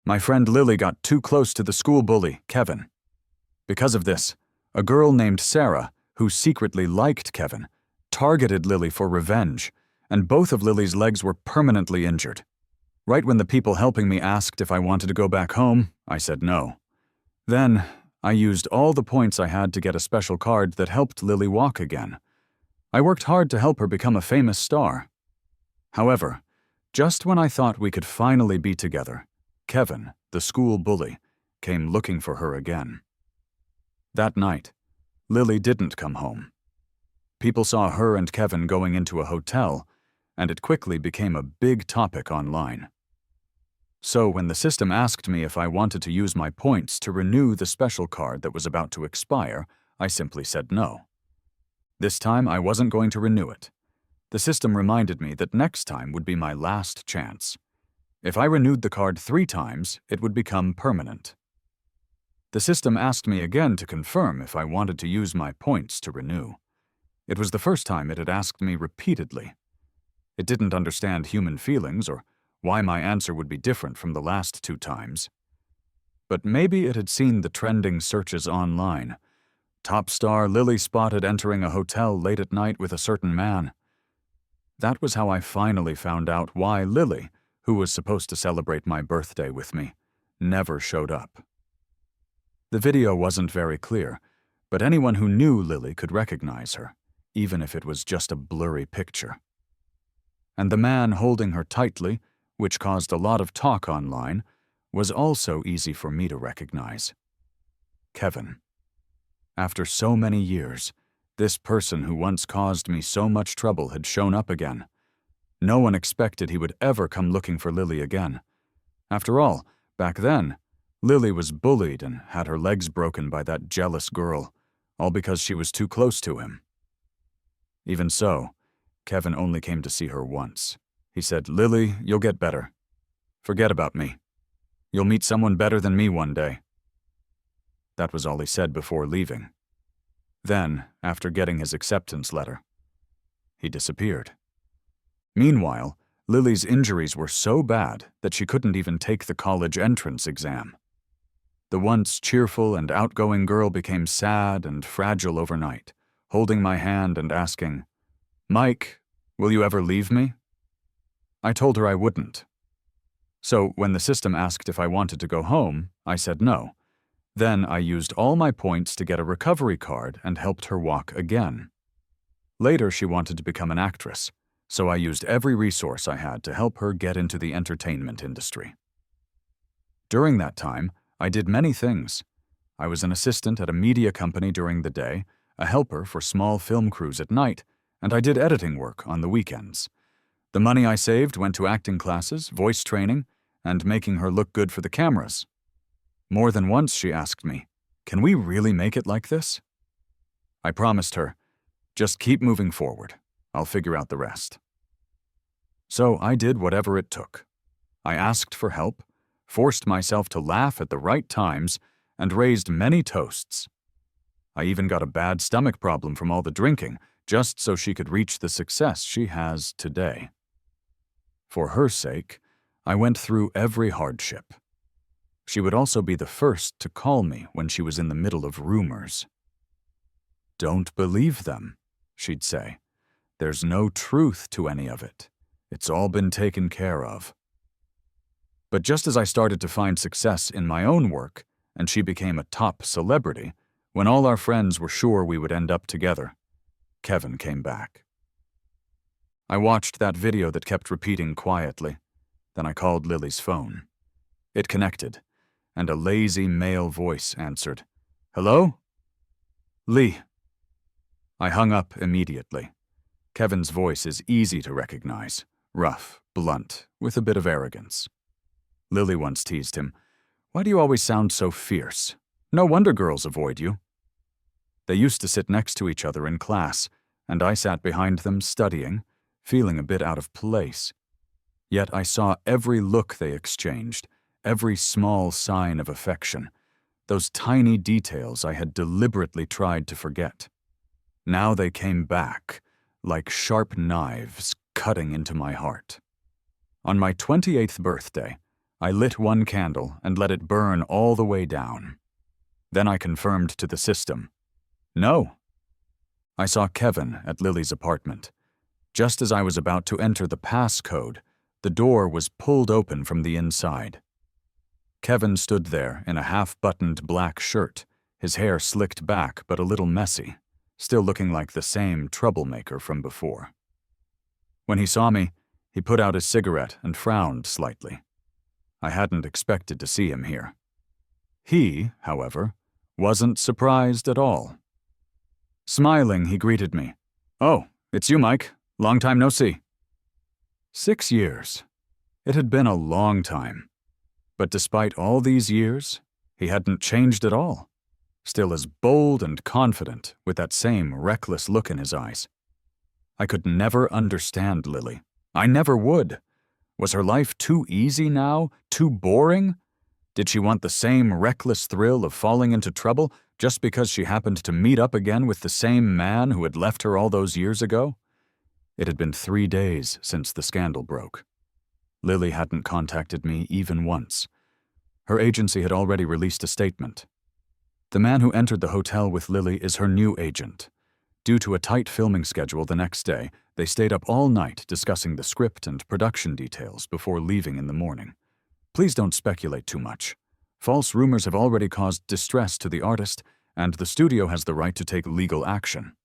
My friend Lily got too close to the school bully, Kevin. Because of this, a girl named Sarah, who secretly liked Kevin, targeted Lily for revenge, and both of Lily's legs were permanently injured. Right when the people helping me asked if I wanted to go back home, I said no. Then, I used all the points I had to get a special card that helped Lily walk again. I worked hard to help her become a famous star. However, just when I thought we could finally be together, Kevin, the school bully, came looking for her again. That night, Lily didn't come home. People saw her and Kevin going into a hotel, and it quickly became a big topic online. So when the system asked me if I wanted to use my points to renew the special card that was about to expire, I simply said no. This time I wasn't going to renew it. The system reminded me that next time would be my last chance. If I renewed the card 3 times, it would become permanent. The system asked me again to confirm if I wanted to use my points to renew. It was the first time it had asked me repeatedly. It didn't understand human feelings or why my answer would be different from the last 2 times. But maybe it had seen the trending searches online. Top star Lily spotted entering a hotel late at night with a certain man. That was how I finally found out why Lily, who was supposed to celebrate my birthday with me, never showed up. The video wasn't very clear, but anyone who knew Lily could recognize her, even if it was just a blurry picture. And the man holding her tightly, which caused a lot of talk online, was also easy for me to recognize. Kevin. After so many years, this person who once caused me so much trouble had shown up again. No one expected he would ever come looking for Lily again. After all, back then, Lily was bullied and had her legs broken by that jealous girl, all because she was too close to him. Even so, Kevin only came to see her once. He said, "Lily, you'll get better. Forget about me. You'll meet someone better than me one day." That was all he said before leaving. Then, after getting his acceptance letter, he disappeared. Meanwhile, Lily's injuries were so bad that she couldn't even take the college entrance exam. The once cheerful and outgoing girl became sad and fragile overnight, holding my hand and asking, "Mike, will you ever leave me?" I told her I wouldn't. So when the system asked if I wanted to go home, I said no. Then I used all my points to get a recovery card and helped her walk again. Later, she wanted to become an actress, so I used every resource I had to help her get into the entertainment industry. During that time, I did many things. I was an assistant at a media company during the day, a helper for small film crews at night, and I did editing work on the weekends. The money I saved went to acting classes, voice training, and making her look good for the cameras. More than once she asked me, "Can we really make it like this?" I promised her, "Just keep moving forward. I'll figure out the rest." So I did whatever it took. I asked for help, forced myself to laugh at the right times, and raised many toasts. I even got a bad stomach problem from all the drinking, just so she could reach the success she has today. For her sake, I went through every hardship. She would also be the first to call me when she was in the middle of rumors. "Don't believe them," she'd say. "There's no truth to any of it. It's all been taken care of." But just as I started to find success in my own work, and she became a top celebrity, when all our friends were sure we would end up together, Kevin came back. I watched that video that kept repeating quietly. Then I called Lily's phone. It connected, and a lazy male voice answered. "Hello? Lee." I hung up immediately. Kevin's voice is easy to recognize, rough, blunt, with a bit of arrogance. Lily once teased him, "Why do you always sound so fierce? No wonder girls avoid you." They used to sit next to each other in class, and I sat behind them studying, feeling a bit out of place. Yet I saw every look they exchanged, every small sign of affection, those tiny details I had deliberately tried to forget. Now they came back, like sharp knives cutting into my heart. On my 28th birthday, I lit one candle and let it burn all the way down. Then I confirmed to the system. No. I saw Kevin at Lily's apartment. Just as I was about to enter the passcode, the door was pulled open from the inside. Kevin stood there in a half-buttoned black shirt, his hair slicked back but a little messy, still looking like the same troublemaker from before. When he saw me, he put out his cigarette and frowned slightly. I hadn't expected to see him here. He, however, wasn't surprised at all. Smiling, he greeted me. "Oh, it's you, Mike. Long time no see." 6 years. It had been a long time. But despite all these years, he hadn't changed at all. Still as bold and confident, with that same reckless look in his eyes. I could never understand Lily. I never would. Was her life too easy now? Too boring? Did she want the same reckless thrill of falling into trouble just because she happened to meet up again with the same man who had left her all those years ago? It had been 3 days since the scandal broke. Lily hadn't contacted me even once. Her agency had already released a statement. The man who entered the hotel with Lily is her new agent. Due to a tight filming schedule the next day, they stayed up all night discussing the script and production details before leaving in the morning. Please don't speculate too much. False rumors have already caused distress to the artist, and the studio has the right to take legal action.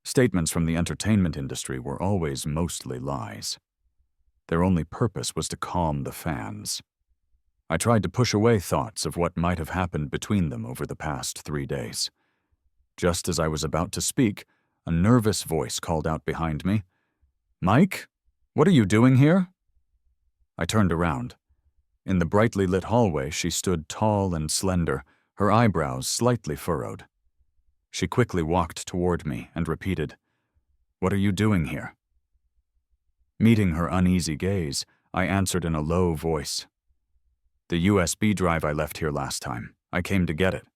Statements from the entertainment industry were always mostly lies. Their only purpose was to calm the fans. I tried to push away thoughts of what might have happened between them over the past 3 days. Just as I was about to speak, a nervous voice called out behind me, "Mike, what are you doing here?" I turned around. In the brightly lit hallway, she stood tall and slender, her eyebrows slightly furrowed. She quickly walked toward me and repeated, "What are you doing here?" Meeting her uneasy gaze, I answered in a low voice, "The USB drive I left here last time. I came to get it.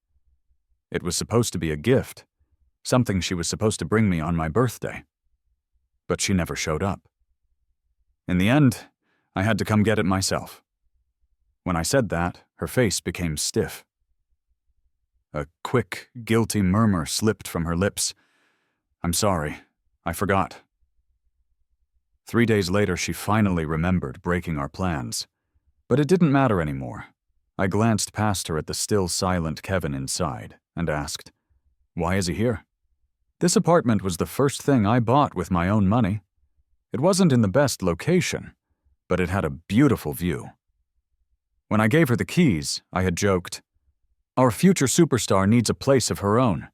It was supposed to be a gift, something she was supposed to bring me on my birthday. But she never showed up. In the end, I had to come get it myself." When I said that, her face became stiff. A quick, guilty murmur slipped from her lips. "I'm sorry. I forgot." 3 days later, she finally remembered breaking our plans. But it didn't matter anymore. I glanced past her at the still silent Kevin inside and asked, "Why is he here?" This apartment was the first thing I bought with my own money. It wasn't in the best location, but it had a beautiful view. When I gave her the keys, I had joked, "Our future superstar needs a place of her own."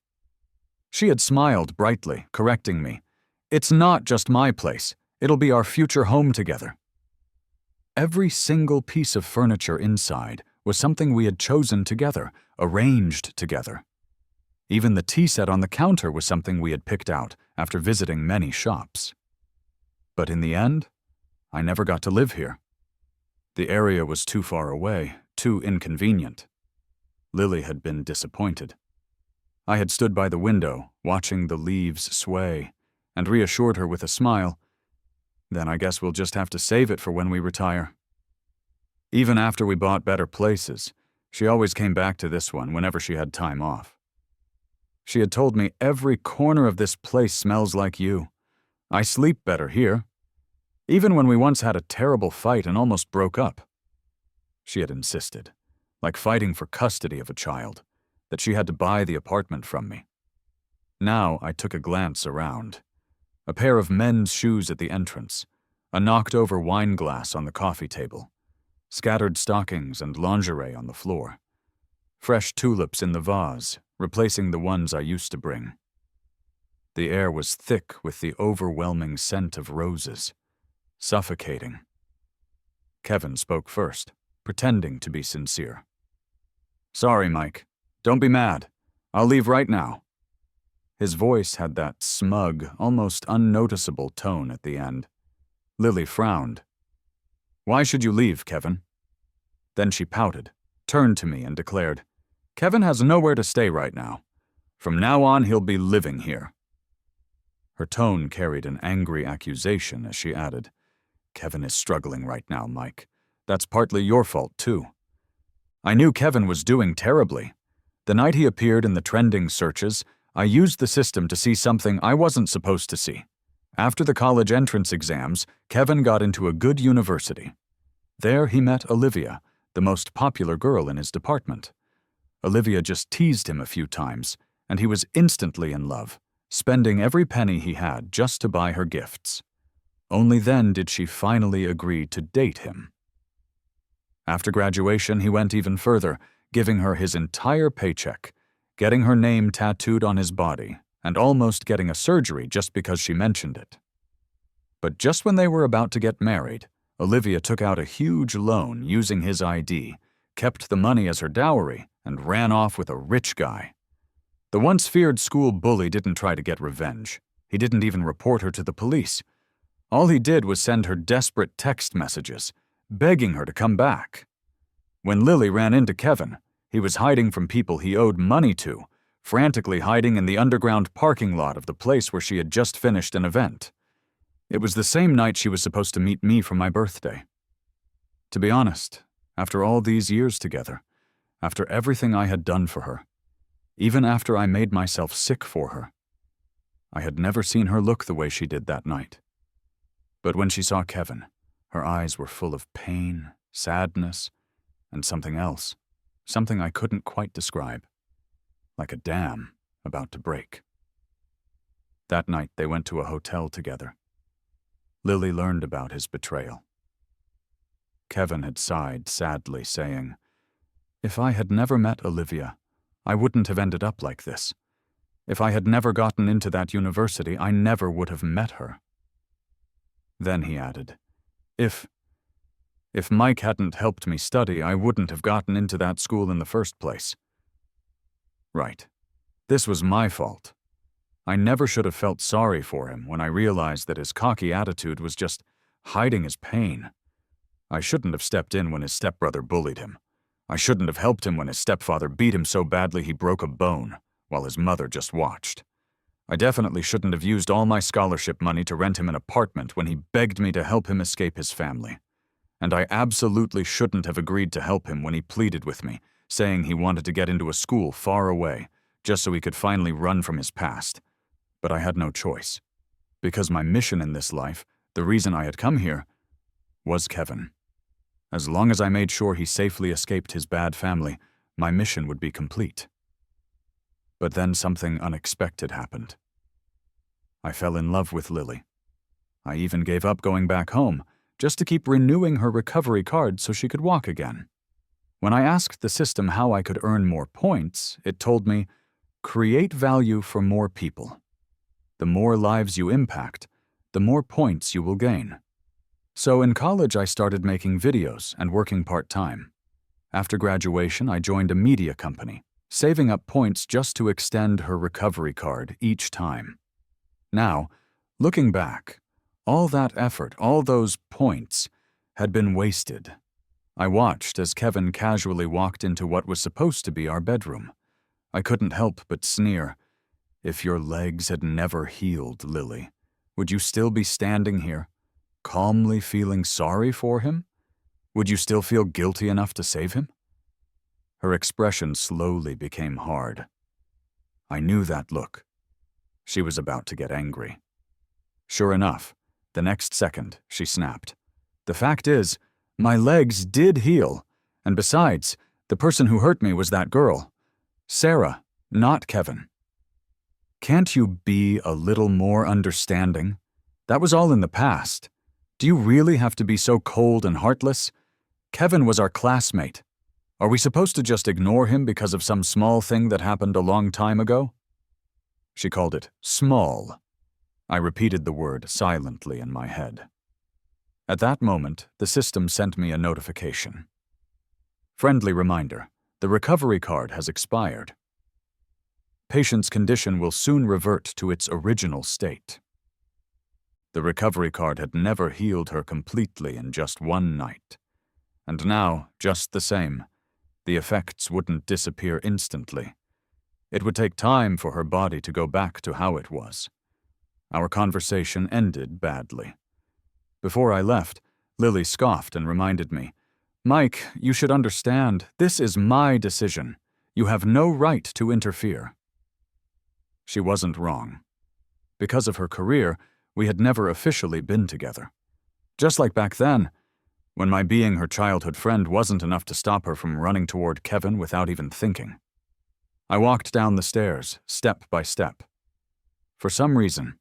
She had smiled brightly, correcting me, "It's not just my place. It'll be our future home together." Every single piece of furniture inside was something we had chosen together, arranged together. Even the tea set on the counter was something we had picked out after visiting many shops. But in the end, I never got to live here. The area was too far away, too inconvenient. Lily had been disappointed. I had stood by the window, watching the leaves sway, and reassured her with a smile, "Then I guess we'll just have to save it for when we retire." Even after we bought better places, she always came back to this one whenever she had time off. She had told me, "Every corner of this place smells like you. I sleep better here. Even when we once had a terrible fight and almost broke up." She had insisted, like fighting for custody of a child, that she had to buy the apartment from me. Now I took a glance around. A pair of men's shoes at the entrance, a knocked-over wine glass on the coffee table, scattered stockings and lingerie on the floor, fresh tulips in the vase, replacing the ones I used to bring. The air was thick with the overwhelming scent of roses, suffocating. Kevin spoke first, pretending to be sincere. "Sorry, Mike. Don't be mad. I'll leave right now." His voice had that smug, almost unnoticeable tone at the end. Lily frowned. "Why should you leave, Kevin?" Then she pouted, turned to me and declared, "Kevin has nowhere to stay right now. From now on, he'll be living here." Her tone carried an angry accusation as she added, "Kevin is struggling right now, Mike. that's partly your fault, too. I knew Kevin was doing terribly. The night he appeared in the trending searches, I used the system to see something I wasn't supposed to see. After the college entrance exams, Kevin got into a good university. There he met Olivia, the most popular girl in his department. Olivia just teased him a few times, and he was instantly in love, spending every penny he had just to buy her gifts. Only then did she finally agree to date him. After graduation, he went even further, giving her his entire paycheck, getting her name tattooed on his body, and almost getting a surgery just because she mentioned it. But just when they were about to get married, Olivia took out a huge loan using his ID, kept the money as her dowry, and ran off with a rich guy. The once feared school bully didn't try to get revenge. He didn't even report her to the police. All he did was send her desperate text messages, begging her to come back. When Lily ran into Kevin, he was hiding from people he owed money to, frantically hiding in the underground parking lot of the place where she had just finished an event. It was the same night she was supposed to meet me for my birthday. To be honest, after all these years together, after everything I had done for her, even after I made myself sick for her, I had never seen her look the way she did that night. But when she saw Kevin, her eyes were full of pain, sadness, and something else, something I couldn't quite describe, like a dam about to break. That night they went to a hotel together. Lily learned about his betrayal. Kevin had sighed sadly, saying, "If I had never met Olivia, I wouldn't have ended up like this. If I had never gotten into that university, I never would have met her." Then he added, If Mike hadn't helped me study, I wouldn't have gotten into that school in the first place." Right. This was my fault. I never should have felt sorry for him when I realized that his cocky attitude was just hiding his pain. I shouldn't have stepped in when his stepbrother bullied him. I shouldn't have helped him when his stepfather beat him so badly he broke a bone, while his mother just watched. I definitely shouldn't have used all my scholarship money to rent him an apartment when he begged me to help him escape his family. And I absolutely shouldn't have agreed to help him when he pleaded with me, saying he wanted to get into a school far away, just so he could finally run from his past. But I had no choice. Because my mission in this life, the reason I had come here, was Kevin. As long as I made sure he safely escaped his bad family, my mission would be complete. But then something unexpected happened. I fell in love with Lily. I even gave up going back home, just to keep renewing her recovery card so she could walk again. When I asked the system how I could earn more points, it told me, "Create value for more people. The more lives you impact, the more points you will gain." So in college, I started making videos and working part-time. After graduation, I joined a media company, saving up points just to extend her recovery card each time. Now, looking back, all that effort, all those points, had been wasted. I watched as Kevin casually walked into what was supposed to be our bedroom. I couldn't help but sneer. If your legs had never healed, Lily, would you still be standing here, calmly feeling sorry for him? Would you still feel guilty enough to save him? Her expression slowly became hard. I knew that look. She was about to get angry. Sure enough, the next second, she snapped. The fact is, my legs did heal, and besides, the person who hurt me was that girl. Sarah, not Kevin. Can't you be a little more understanding? That was all in the past. Do you really have to be so cold and heartless? Kevin was our classmate. Are we supposed to just ignore him because of some small thing that happened a long time ago? She called it small. I repeated the word silently in my head. At that moment, the system sent me a notification. Friendly reminder, the recovery card has expired. Patient's condition will soon revert to its original state. The recovery card had never healed her completely in just one night. And now, just the same, the effects wouldn't disappear instantly. It would take time for her body to go back to how it was. Our conversation ended badly. Before I left, Lily scoffed and reminded me, Mike, you should understand, this is my decision. You have no right to interfere. She wasn't wrong. Because of her career, we had never officially been together. Just like back then, when my being her childhood friend wasn't enough to stop her from running toward Kevin without even thinking. I walked down the stairs, step by step. For some reason,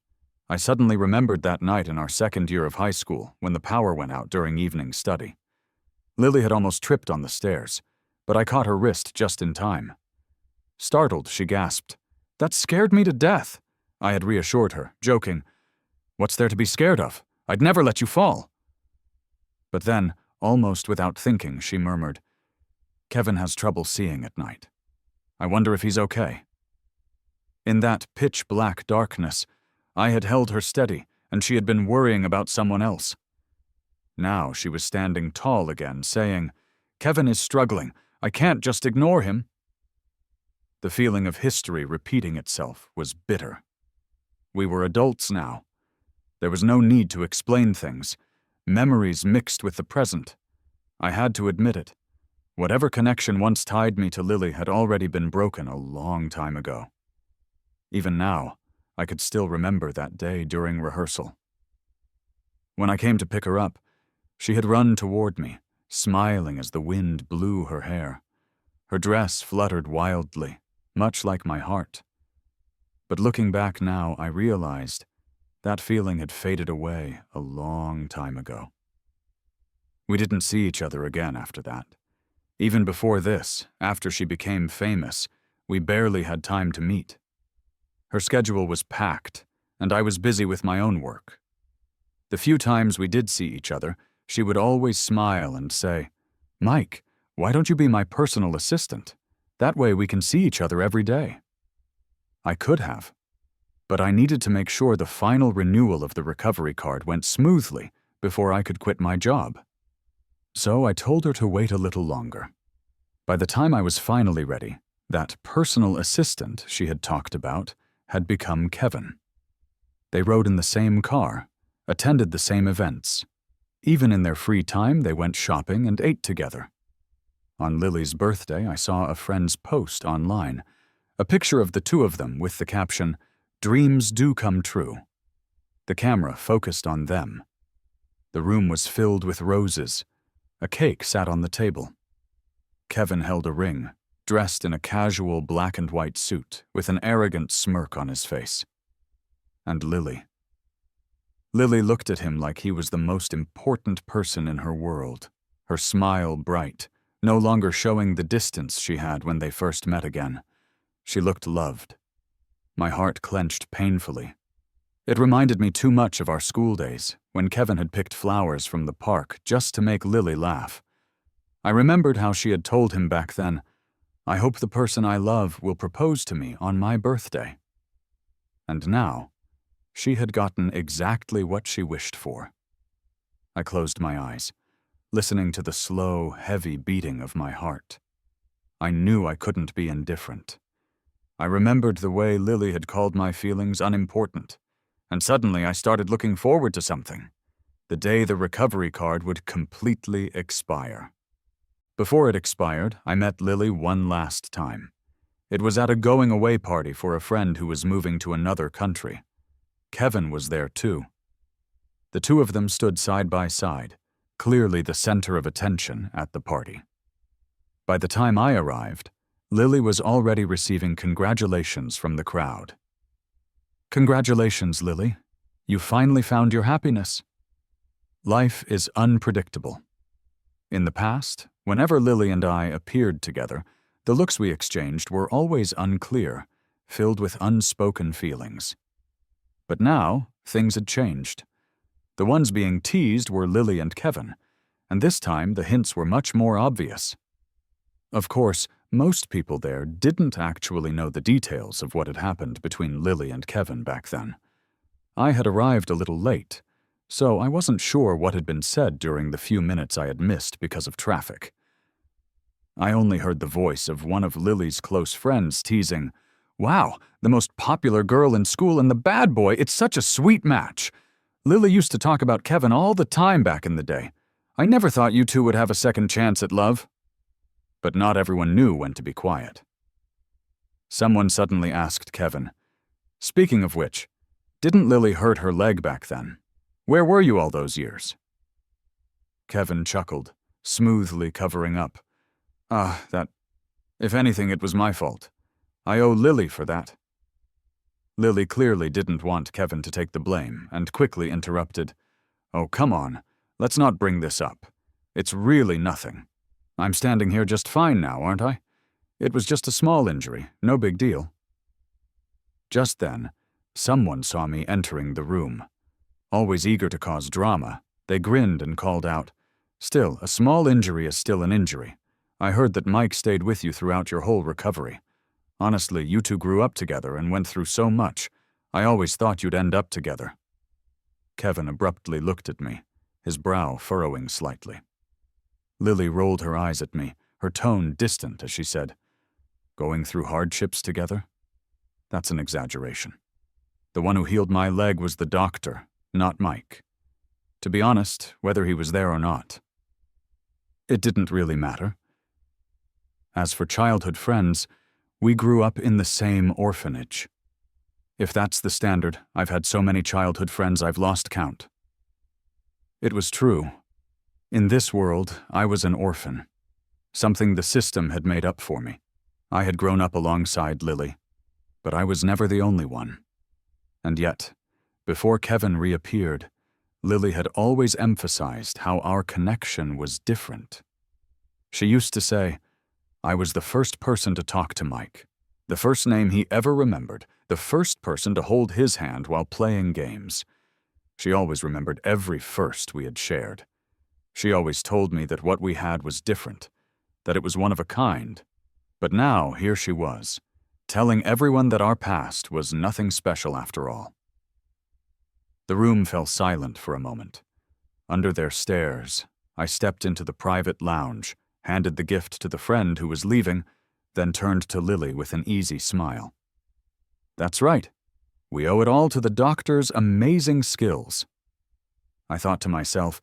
I suddenly remembered that night in our second year of high school when the power went out during evening study. Lily had almost tripped on the stairs, but I caught her wrist just in time. Startled, she gasped, "That scared me to death." I had reassured her, joking, "What's there to be scared of? I'd never let you fall." But then, almost without thinking, she murmured, "Kevin has trouble seeing at night. I wonder if he's okay." In that pitch-black darkness, I had held her steady, and she had been worrying about someone else. Now she was standing tall again, saying, "Kevin is struggling. I can't just ignore him." The feeling of history repeating itself was bitter. We were adults now. There was no need to explain things. Memories mixed with the present. I had to admit it. Whatever connection once tied me to Lily had already been broken a long time ago. Even now, I could still remember that day during rehearsal. When I came to pick her up, she had run toward me, smiling as the wind blew her hair. Her dress fluttered wildly, much like my heart. But looking back now, I realized that feeling had faded away a long time ago. We didn't see each other again after that. Even before this, after she became famous, we barely had time to meet. Her schedule was packed, and I was busy with my own work. The few times we did see each other, she would always smile and say, "Mike, why don't you be my personal assistant? That way we can see each other every day." I could have, but I needed to make sure the final renewal of the recovery card went smoothly before I could quit my job. So I told her to wait a little longer. By the time I was finally ready, that personal assistant she had talked about had become Kevin. They rode in the same car, attended the same events. Even in their free time, they went shopping and ate together. On Lily's birthday, I saw a friend's post online, a picture of the two of them with the caption, "Dreams do come true." The camera focused on them. The room was filled with roses. A cake sat on the table. Kevin held a ring, dressed in a casual black and white suit, with an arrogant smirk on his face. And Lily. Lily looked at him like he was the most important person in her world, her smile bright, no longer showing the distance she had when they first met again. She looked loved. My heart clenched painfully. It reminded me too much of our school days, when Kevin had picked flowers from the park just to make Lily laugh. I remembered how she had told him back then, "I hope the person I love will propose to me on my birthday." And now, she had gotten exactly what she wished for. I closed my eyes, listening to the slow, heavy beating of my heart. I knew I couldn't be indifferent. I remembered the way Lily had called my feelings unimportant, and suddenly I started looking forward to something. The day the recovery card would completely expire. Before it expired, I met Lily one last time. It was at a going-away party for a friend who was moving to another country. Kevin was there too. The two of them stood side by side, clearly the center of attention at the party. By the time I arrived, Lily was already receiving congratulations from the crowd. "Congratulations, Lily. You finally found your happiness." Life is unpredictable. In the past, whenever Lily and I appeared together, the looks we exchanged were always unclear, filled with unspoken feelings. But now, things had changed. The ones being teased were Lily and Kevin, and this time the hints were much more obvious. Of course, most people there didn't actually know the details of what had happened between Lily and Kevin back then. I had arrived a little late, so I wasn't sure what had been said during the few minutes I had missed because of traffic. I only heard the voice of one of Lily's close friends teasing, "Wow, the most popular girl in school and the bad boy, it's such a sweet match. Lily used to talk about Kevin all the time back in the day. I never thought you two would have a second chance at love. But not everyone knew when to be quiet. Someone suddenly asked Kevin, "Speaking of which, didn't Lily hurt her leg back then? Where were you all those years?" Kevin chuckled, smoothly covering up. If anything, it was my fault. I owe Lily for that." Lily clearly didn't want Kevin to take the blame and quickly interrupted. "Oh, come on. Let's not bring this up. It's really nothing. I'm standing here just fine now, aren't I? It was just a small injury, no big deal." Just then, someone saw me entering the room. Always eager to cause drama, they grinned and called out, "Still, a small injury is still an injury. I heard that Mike stayed with you throughout your whole recovery. Honestly, you two grew up together and went through so much. I always thought you'd end up together." Kevin abruptly looked at me, his brow furrowing slightly. Lily rolled her eyes at me, her tone distant as she said, "Going through hardships together? That's an exaggeration. The one who healed my leg was the doctor, not Mike. To be honest, whether he was there or not, it didn't really matter. As for childhood friends, we grew up in the same orphanage. If that's the standard, I've had so many childhood friends I've lost count." It was true. In this world, I was an orphan, something the system had made up for me. I had grown up alongside Lily, but I was never the only one. And yet, before Kevin reappeared, Lily had always emphasized how our connection was different. She used to say, "I was the first person to talk to Mike, the first name he ever remembered, the first person to hold his hand while playing games." She always remembered every first we had shared. She always told me that what we had was different, that it was one of a kind. But now, here she was, telling everyone that our past was nothing special after all. The room fell silent for a moment. Under their stares, I stepped into the private lounge, handed the gift to the friend who was leaving, then turned to Lily with an easy smile. "That's right. We owe it all to the doctor's amazing skills." I thought to myself,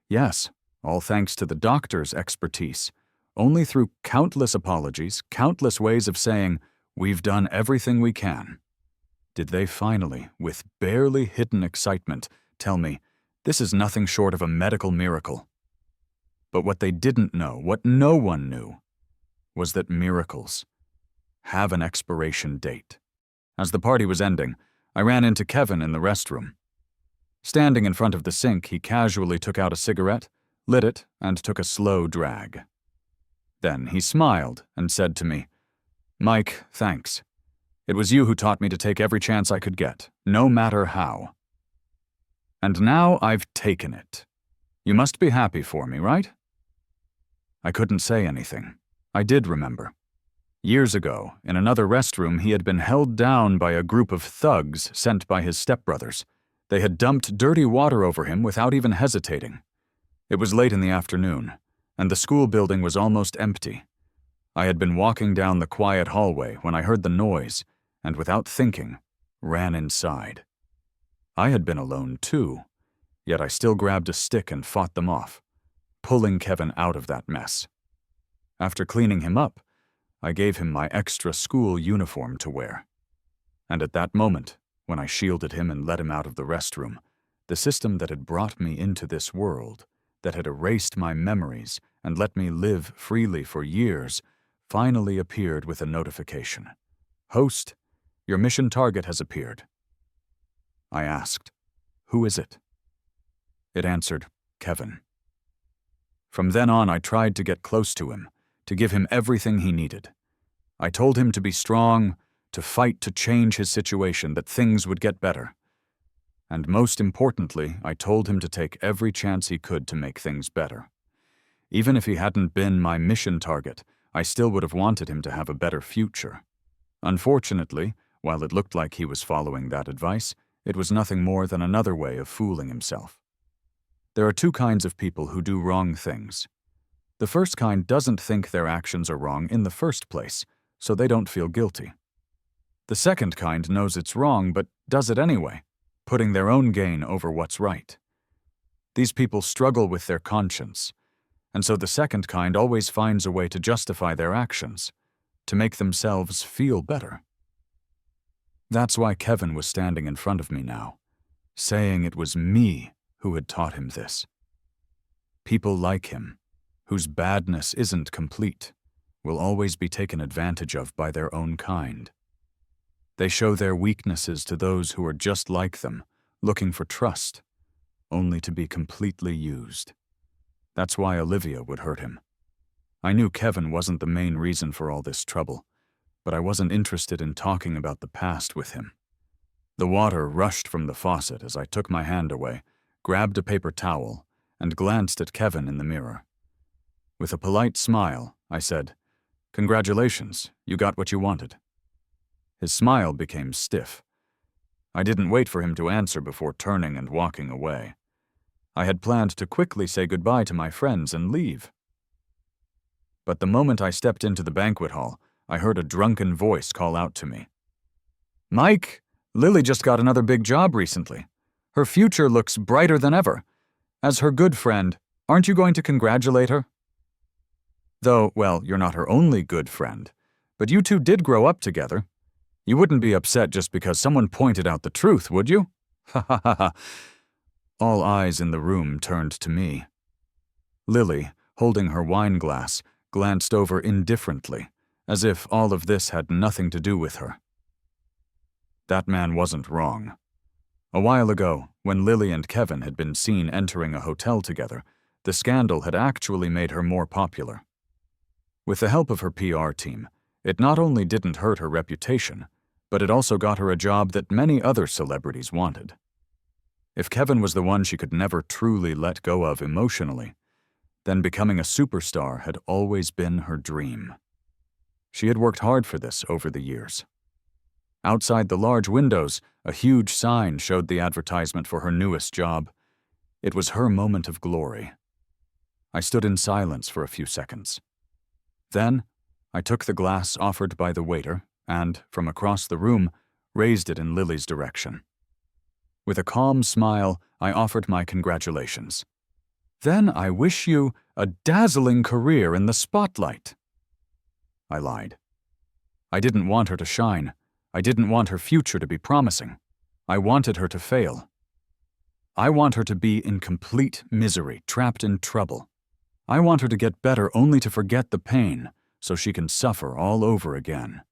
yes, all thanks to the doctor's expertise. Only through countless apologies, countless ways of saying, "We've done everything we can," did they finally, with barely hidden excitement, tell me, "This is nothing short of a medical miracle." But what they didn't know, what no one knew, was that miracles have an expiration date. As the party was ending, I ran into Kevin in the restroom. Standing in front of the sink, he casually took out a cigarette, lit it, and took a slow drag. Then he smiled and said to me, "Mike, thanks. It was you who taught me to take every chance I could get, no matter how. And now I've taken it. You must be happy for me, right?" I couldn't say anything. I did remember. Years ago, in another restroom, he had been held down by a group of thugs sent by his stepbrothers. They had dumped dirty water over him without even hesitating. It was late in the afternoon, and the school building was almost empty. I had been walking down the quiet hallway when I heard the noise, and without thinking, ran inside. I had been alone too, yet I still grabbed a stick and fought them off, pulling Kevin out of that mess. After cleaning him up, I gave him my extra school uniform to wear. And at that moment, when I shielded him and let him out of the restroom, the system that had brought me into this world, that had erased my memories and let me live freely for years, finally appeared with a notification. "Host, your mission target has appeared." I asked, "Who is it?" It answered, "Kevin." From then on, I tried to get close to him, to give him everything he needed. I told him to be strong, to fight to change his situation, that things would get better. And most importantly, I told him to take every chance he could to make things better. Even if he hadn't been my mission target, I still would have wanted him to have a better future. Unfortunately, while it looked like he was following that advice, it was nothing more than another way of fooling himself. There are two kinds of people who do wrong things. The first kind doesn't think their actions are wrong in the first place, so they don't feel guilty. The second kind knows it's wrong but does it anyway, putting their own gain over what's right. These people struggle with their conscience, and so the second kind always finds a way to justify their actions, to make themselves feel better. That's why Kevin was standing in front of me now, saying it was me who had taught him this. People like him, whose badness isn't complete, will always be taken advantage of by their own kind. They show their weaknesses to those who are just like them, looking for trust, only to be completely used. That's why Olivia would hurt him. I knew Kevin wasn't the main reason for all this trouble, but I wasn't interested in talking about the past with him. The water rushed from the faucet as I took my hand away, grabbed a paper towel, and glanced at Kevin in the mirror. With a polite smile, I said, "Congratulations, you got what you wanted." His smile became stiff. I didn't wait for him to answer before turning and walking away. I had planned to quickly say goodbye to my friends and leave. But the moment I stepped into the banquet hall, I heard a drunken voice call out to me. "Mike, Lily just got another big job recently. Her future looks brighter than ever. As her good friend, aren't you going to congratulate her?" Though, well, you're not her only good friend, but you two did grow up together. You wouldn't be upset just because someone pointed out the truth, would you? Ha ha ha ha. All eyes in the room turned to me. Lily, holding her wine glass, glanced over indifferently, as if all of this had nothing to do with her. That man wasn't wrong. A while ago, when Lily and Kevin had been seen entering a hotel together, the scandal had actually made her more popular. With the help of her PR team, it not only didn't hurt her reputation, but it also got her a job that many other celebrities wanted. If Kevin was the one she could never truly let go of emotionally, then becoming a superstar had always been her dream. She had worked hard for this over the years. Outside the large windows, a huge sign showed the advertisement for her newest job. It was her moment of glory. I stood in silence for a few seconds. Then, I took the glass offered by the waiter and, from across the room, raised it in Lily's direction. With a calm smile, I offered my congratulations. "Then I wish you a dazzling career in the spotlight." I lied. I didn't want her to shine. I didn't want her future to be promising. I wanted her to fail. I want her to be in complete misery, trapped in trouble. I want her to get better only to forget the pain, so she can suffer all over again.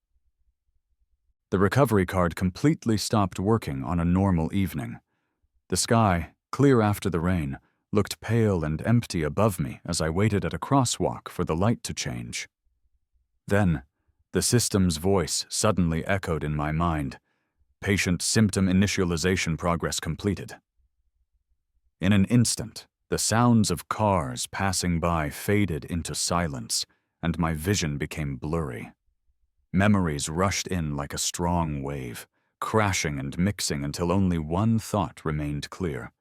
The recovery card completely stopped working on a normal evening. The sky, clear after the rain, looked pale and empty above me as I waited at a crosswalk for the light to change. Then, the system's voice suddenly echoed in my mind. Patient symptom initialization progress completed. In an instant, the sounds of cars passing by faded into silence, and my vision became blurry. Memories rushed in like a strong wave, crashing and mixing until only one thought remained clear.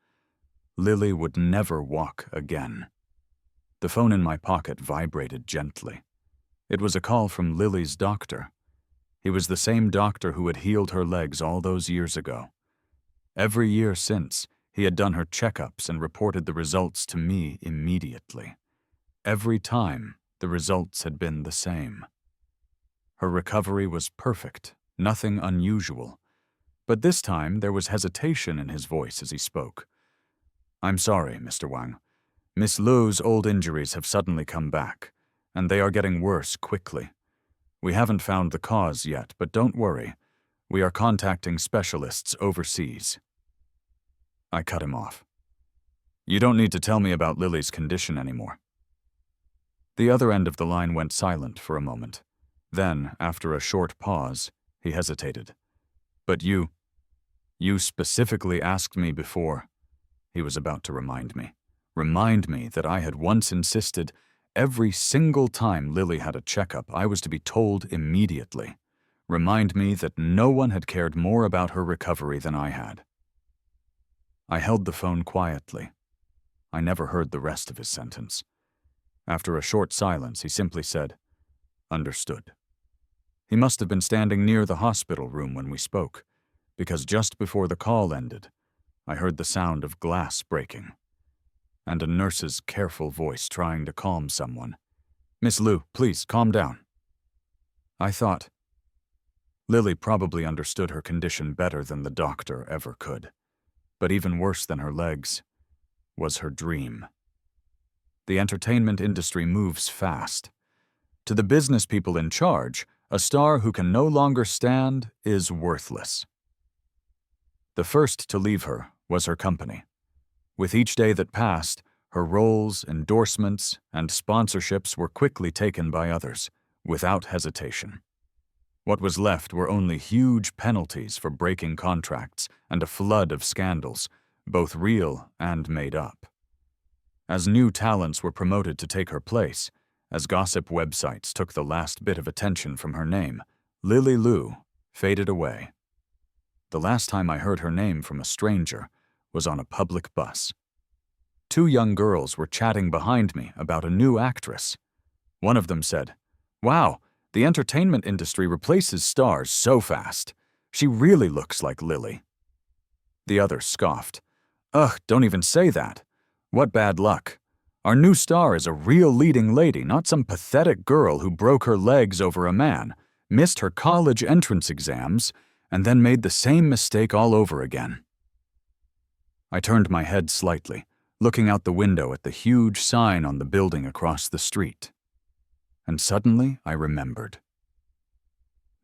Lily would never walk again. The phone in my pocket vibrated gently. It was a call from Lily's doctor. He was the same doctor who had healed her legs all those years ago. Every year since, he had done her checkups and reported the results to me immediately. Every time, the results had been the same. Her recovery was perfect, nothing unusual. But this time, there was hesitation in his voice as he spoke. "I'm sorry, Mr. Wang. Miss Lu's old injuries have suddenly come back, and they are getting worse quickly. We haven't found the cause yet, but don't worry. We are contacting specialists overseas." I cut him off. "You don't need to tell me about Lily's condition anymore." The other end of the line went silent for a moment. Then, after a short pause, he hesitated. "But you specifically asked me before." He was about to remind me that I had once insisted every single time Lily had a checkup, I was to be told immediately. Remind me that no one had cared more about her recovery than I had. I held the phone quietly. I never heard the rest of his sentence. After a short silence, he simply said, "Understood." He must have been standing near the hospital room when we spoke, because just before the call ended, I heard the sound of glass breaking. and a nurse's careful voice trying to calm someone. "Miss Liu, please, calm down." I thought, Lily probably understood her condition better than the doctor ever could. But even worse than her legs was her dream. The entertainment industry moves fast. To the business people in charge, a star who can no longer stand is worthless. The first to leave her was her company. With each day that passed, her roles, endorsements, and sponsorships were quickly taken by others, without hesitation. What was left were only huge penalties for breaking contracts and a flood of scandals, both real and made up. As new talents were promoted to take her place, as gossip websites took the last bit of attention from her name, Lily Liu faded away. The last time I heard her name from a stranger was on a public bus. Two young girls were chatting behind me about a new actress. One of them said, "Wow, the entertainment industry replaces stars so fast. She really looks like Lily." The other scoffed, "Ugh, don't even say that. What bad luck. Our new star is a real leading lady, not some pathetic girl who broke her legs over a man, missed her college entrance exams, and then made the same mistake all over again." I turned my head slightly, looking out the window at the huge sign on the building across the street. And suddenly I remembered.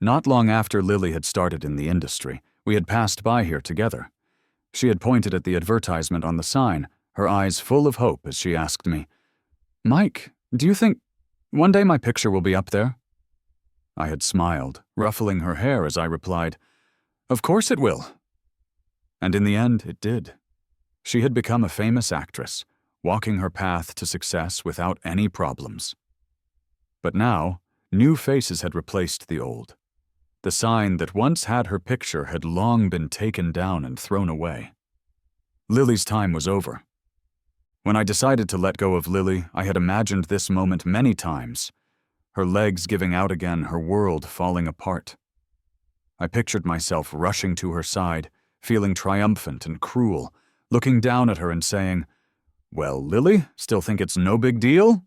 Not long after Lily had started in the industry, we had passed by here together. She had pointed at the advertisement on the sign, her eyes full of hope as she asked me, "Mike, do you think one day my picture will be up there?" I had smiled, ruffling her hair as I replied, "Of course it will." And in the end, it did. She had become a famous actress, walking her path to success without any problems. But now, new faces had replaced the old. The sign that once had her picture had long been taken down and thrown away. Lily's time was over. When I decided to let go of Lily, I had imagined this moment many times, her legs giving out again, her world falling apart. I pictured myself rushing to her side, feeling triumphant and cruel, looking down at her and saying, "Well, Lily, still think it's no big deal?"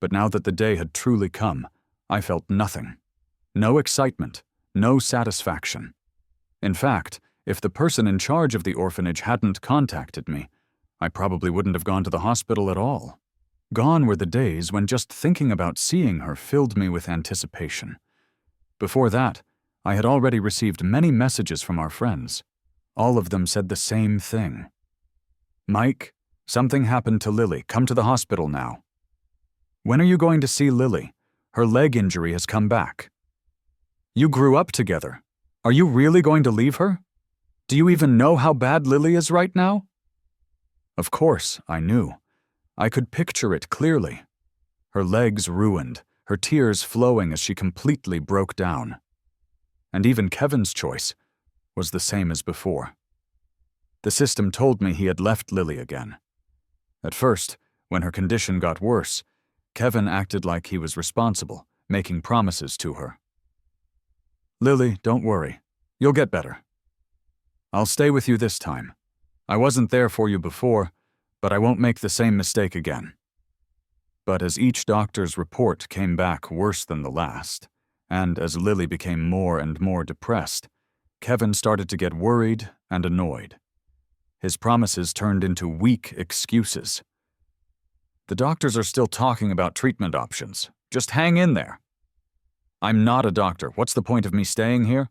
But now that the day had truly come, I felt nothing. No excitement, no satisfaction. In fact, if the person in charge of the orphanage hadn't contacted me, I probably wouldn't have gone to the hospital at all. Gone were the days when just thinking about seeing her filled me with anticipation. Before that, I had already received many messages from our friends. All of them said the same thing. "Mike, something happened to Lily. Come to the hospital now. When are you going to see Lily? Her leg injury has come back. You grew up together. Are you really going to leave her? Do you even know how bad Lily is right now?" Of course, I knew. I could picture it clearly. Her legs ruined, her tears flowing as she completely broke down. And even Kevin's choice was the same as before. The system told me he had left Lily again. At first, when her condition got worse, Kevin acted like he was responsible, making promises to her. "Lily, don't worry. You'll get better. I'll stay with you this time. I wasn't there for you before, but I won't make the same mistake again." But as each doctor's report came back worse than the last, and as Lily became more and more depressed, Kevin started to get worried and annoyed. His promises turned into weak excuses. "The doctors are still talking about treatment options. Just hang in there." "I'm not a doctor. What's the point of me staying here?"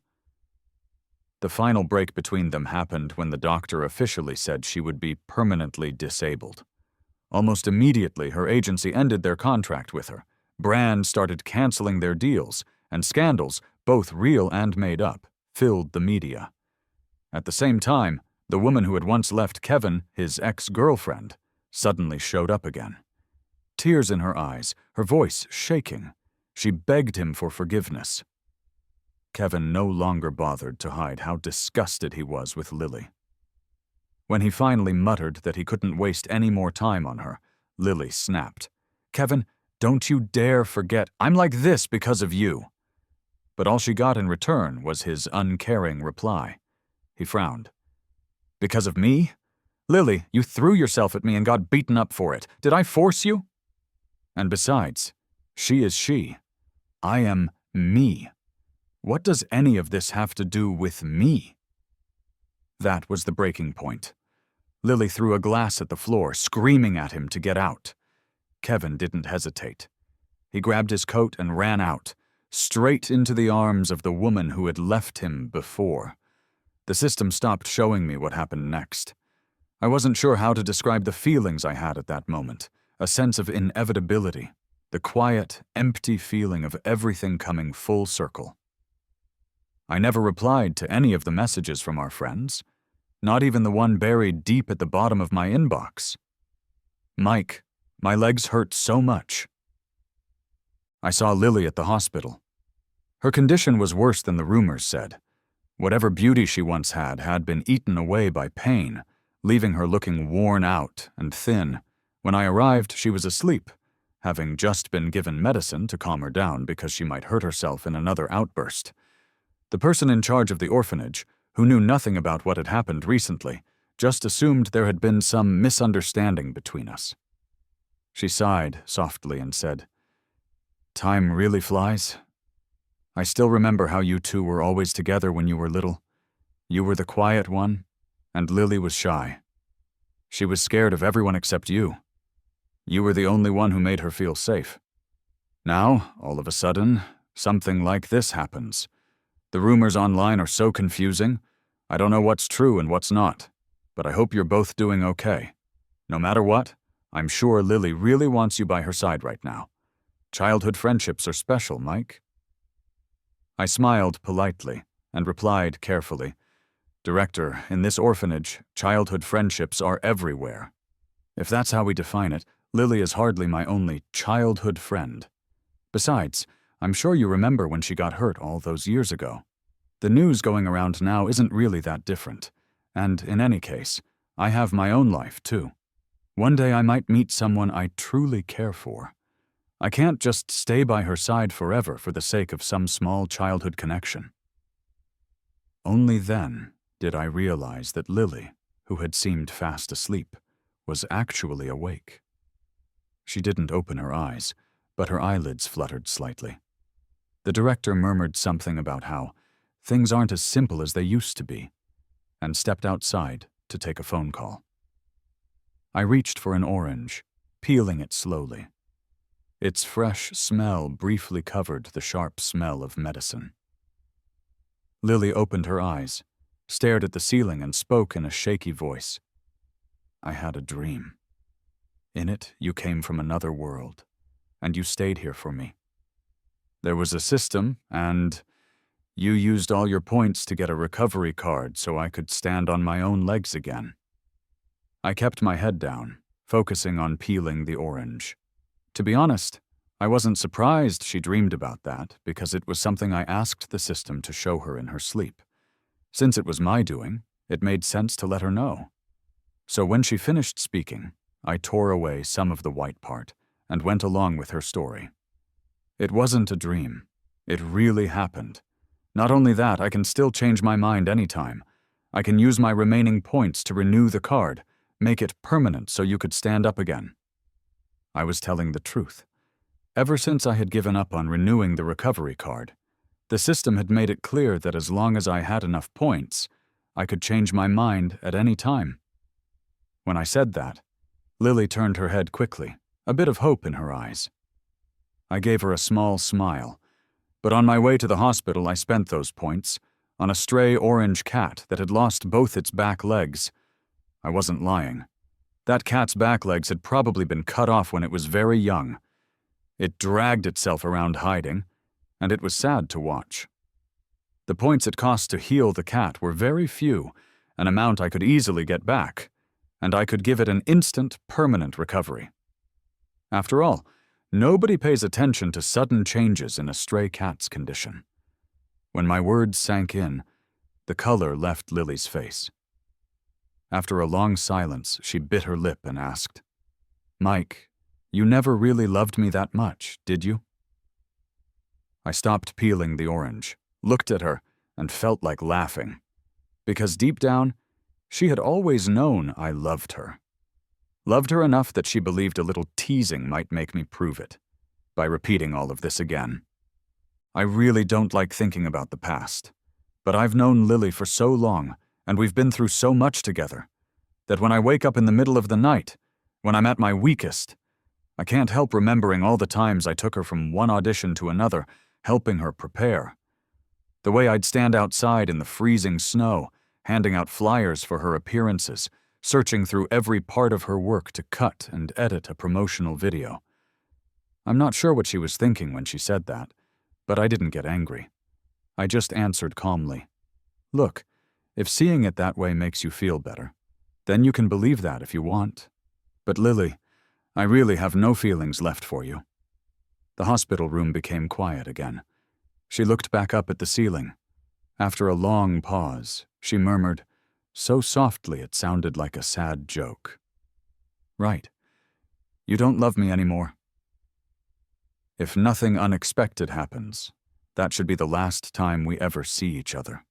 The final break between them happened when the doctor officially said she would be permanently disabled. Almost immediately, her agency ended their contract with her. Brands started canceling their deals, and scandals, both real and made up, filled the media. At the same time, the woman who had once left Kevin, his ex-girlfriend, suddenly showed up again. Tears in her eyes, her voice shaking, she begged him for forgiveness. Kevin no longer bothered to hide how disgusted he was with Lily. When he finally muttered that he couldn't waste any more time on her, Lily snapped, "Kevin, don't you dare forget I'm like this because of you." But all she got in return was his uncaring reply. He frowned. "Because of me? Lily, you threw yourself at me and got beaten up for it. Did I force you? And besides, she is she. I am me. What does any of this have to do with me? That was the breaking point. Lily threw a glass at the floor, screaming at him to get out. Kevin didn't hesitate. He grabbed his coat and ran out, straight into the arms of the woman who had left him before. The system stopped showing me what happened next. I wasn't sure how to describe the feelings I had at that moment, a sense of inevitability, the quiet, empty feeling of everything coming full circle. I never replied to any of the messages from our friends, not even the one buried deep at the bottom of my inbox. Mike, my legs hurt so much. I saw Lily at the hospital. Her condition was worse than the rumors said. Whatever beauty she once had been eaten away by pain, leaving her looking worn out and thin. When I arrived, she was asleep, having just been given medicine to calm her down because she might hurt herself in another outburst. The person in charge of the orphanage, who knew nothing about what had happened recently, just assumed there had been some misunderstanding between us. She sighed softly and said, "Time really flies. I still remember how you two were always together when you were little. You were the quiet one, and Lily was shy. She was scared of everyone except you. You were the only one who made her feel safe. Now, all of a sudden, something like this happens. The rumors online are so confusing. I don't know what's true and what's not, but I hope you're both doing okay. No matter what, I'm sure Lily really wants you by her side right now. Childhood friendships are special, Mike." I smiled politely and replied carefully, "Director, in this orphanage, childhood friendships are everywhere. If that's how we define it, Lily is hardly my only childhood friend. Besides, I'm sure you remember when she got hurt all those years ago. The news going around now isn't really that different, and in any case, I have my own life too. One day I might meet someone I truly care for. I can't just stay by her side forever for the sake of some small childhood connection." Only then did I realize that Lily, who had seemed fast asleep, was actually awake. She didn't open her eyes, but her eyelids fluttered slightly. The director murmured something about how things aren't as simple as they used to be, and stepped outside to take a phone call. I reached for an orange, peeling it slowly. Its fresh smell briefly covered the sharp smell of medicine. Lily opened her eyes, stared at the ceiling, and spoke in a shaky voice. "I had a dream. In it, you came from another world, and you stayed here for me. There was a system, and you used all your points to get a recovery card so I could stand on my own legs again." I kept my head down, focusing on peeling the orange. To be honest, I wasn't surprised she dreamed about that, because it was something I asked the system to show her in her sleep. Since it was my doing, it made sense to let her know. So when she finished speaking, I tore away some of the white part and went along with her story. It wasn't a dream. It really happened. Not only that, I can still change my mind anytime. I can use my remaining points to renew the card, make it permanent so you could stand up again. I was telling the truth. Ever since I had given up on renewing the recovery card, the system had made it clear that as long as I had enough points, I could change my mind at any time. When I said that, Lily turned her head quickly, a bit of hope in her eyes. I gave her a small smile, but on my way to the hospital I spent those points on a stray orange cat that had lost both its back legs. I wasn't lying. That cat's back legs had probably been cut off when it was very young. It dragged itself around hiding, and it was sad to watch. The points it cost to heal the cat were very few, an amount I could easily get back, and I could give it an instant, permanent recovery. After all, nobody pays attention to sudden changes in a stray cat's condition. When my words sank in, the color left Lily's face. After a long silence, she bit her lip and asked, "Mike, you never really loved me that much, did you?" I stopped peeling the orange, looked at her, and felt like laughing. Because deep down, She had always known I loved her. Loved her enough that she believed a little teasing might make me prove it, by repeating all of this again. I really don't like thinking about the past, but I've known Lily for so long, and we've been through so much together, that when I wake up in the middle of the night, when I'm at my weakest, I can't help remembering all the times I took her from one audition to another, helping her prepare. The way I'd stand outside in the freezing snow, handing out flyers for her appearances, searching through every part of her work to cut and edit a promotional video. I'm not sure what she was thinking when she said that, but I didn't get angry. I just answered calmly, "Look, if seeing it that way makes you feel better, then you can believe that if you want. But Lily, I really have no feelings left for you." The hospital room became quiet again. She looked back up at the ceiling. After a long pause, she murmured, so softly it sounded like a sad joke, "Right. You don't love me anymore. If nothing unexpected happens, that should be the last time we ever see each other."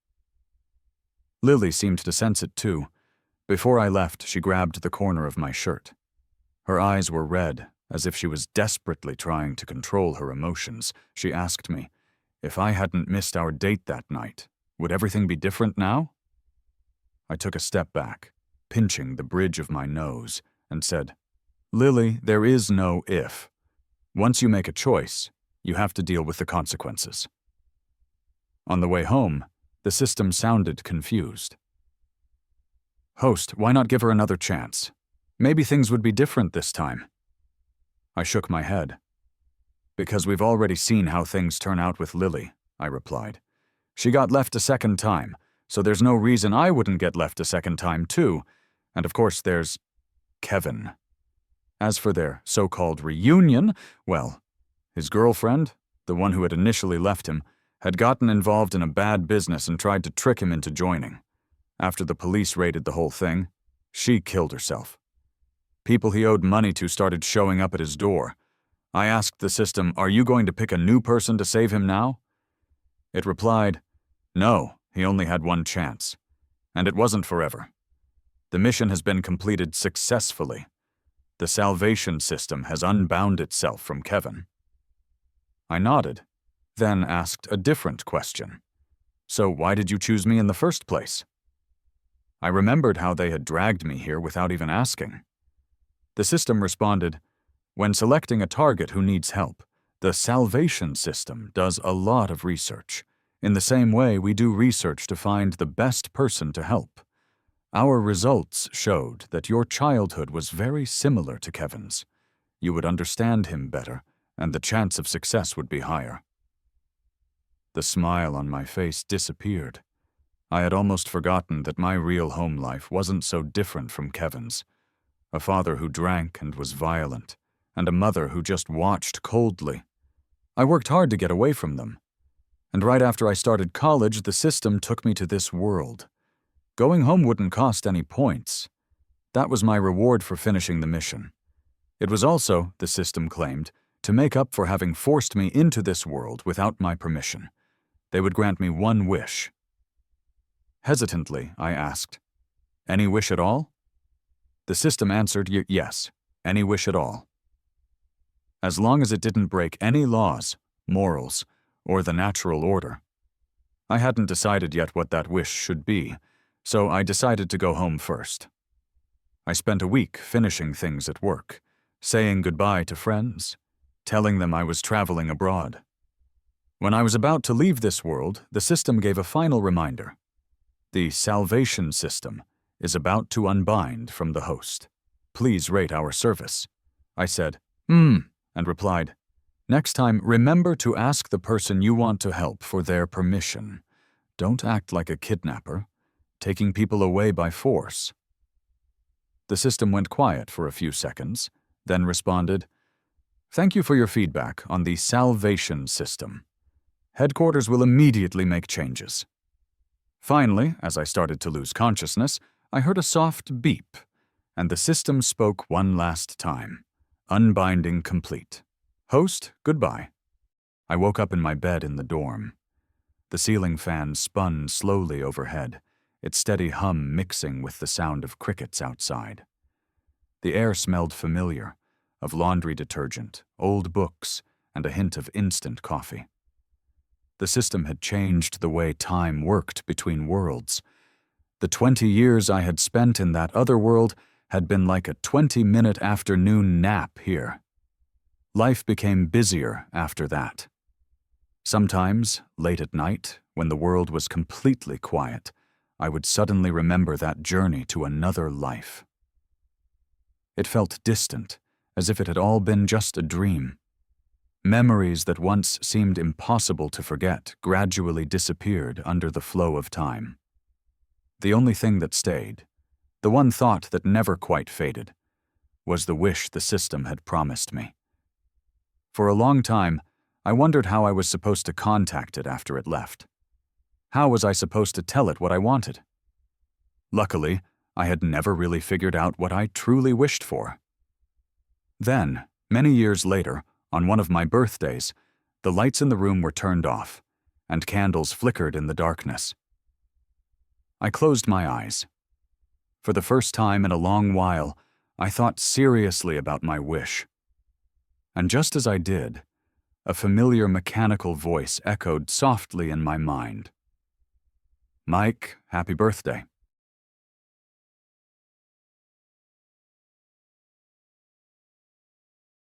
Lily seemed to sense it too. Before I left, she grabbed the corner of my shirt. Her eyes were red, as if she was desperately trying to control her emotions. She asked me, if I hadn't missed our date that night, would everything be different now? I took a step back, pinching the bridge of my nose, and said, "Lily, there is no if. Once you make a choice, you have to deal with the consequences." On the way home, the system sounded confused. "Host, why not give her another chance? Maybe things would be different this time." I shook my head. "Because we've already seen how things turn out with Lily," I replied. "She got left a second time, so there's no reason I wouldn't get left a second time too. And of course there's Kevin. As for their so-called reunion, well, his girlfriend, the one who had initially left him, had gotten involved in a bad business and tried to trick him into joining. After the police raided the whole thing, she killed herself. People he owed money to started showing up at his door. I asked the system, are you going to pick a new person to save him now? It replied, no, he only had one chance. And it wasn't forever. The mission has been completed successfully. The salvation system has unbound itself from Kevin. I nodded, then asked a different question. So why did you choose me in the first place? I remembered how they had dragged me here without even asking. The system responded, when selecting a target who needs help, the salvation system does a lot of research. In the same way we do research to find the best person to help. Our results showed that your childhood was very similar to Kevin's. You would understand him better, and the chance of success would be higher. The smile on my face disappeared. I had almost forgotten that my real home life wasn't so different from Kevin's. A father who drank and was violent, and a mother who just watched coldly. I worked hard to get away from them. And right after I started college, the system took me to this world. Going home wouldn't cost any points. That was my reward for finishing the mission. It was also, the system claimed, to make up for having forced me into this world without my permission. They would grant me one wish. Hesitantly, I asked, any wish at all? The system answered, yes, any wish at all. As long as it didn't break any laws, morals, or the natural order. I hadn't decided yet what that wish should be, so I decided to go home first. I spent a week finishing things at work, saying goodbye to friends, telling them I was traveling abroad. When I was about to leave this world, the system gave a final reminder. The salvation system is about to unbind from the host. Please rate our service. I said, and replied, next time, remember to ask the person you want to help for their permission. Don't act like a kidnapper, taking people away by force. The system went quiet for a few seconds, then responded, thank you for your feedback on the salvation system. Headquarters will immediately make changes. Finally, as I started to lose consciousness, I heard a soft beep, and the system spoke one last time, unbinding complete. Host, goodbye. I woke up in my bed in the dorm. The ceiling fan spun slowly overhead, its steady hum mixing with the sound of crickets outside. The air smelled familiar, of laundry detergent, old books, and a hint of instant coffee. The system had changed the way time worked between worlds. The 20 years I had spent in that other world had been like a 20-minute afternoon nap here. Life became busier after that. Sometimes, late at night, when the world was completely quiet, I would suddenly remember that journey to another life. It felt distant, as if it had all been just a dream. Memories that once seemed impossible to forget gradually disappeared under the flow of time. The only thing that stayed, the one thought that never quite faded, was the wish the system had promised me. For a long time, I wondered how I was supposed to contact it after it left. How was I supposed to tell it what I wanted? Luckily, I had never really figured out what I truly wished for. Then, many years later, on one of my birthdays, the lights in the room were turned off, and candles flickered in the darkness. I closed my eyes. For the first time in a long while, I thought seriously about my wish. And just as I did, a familiar mechanical voice echoed softly in my mind. "Mike, happy birthday."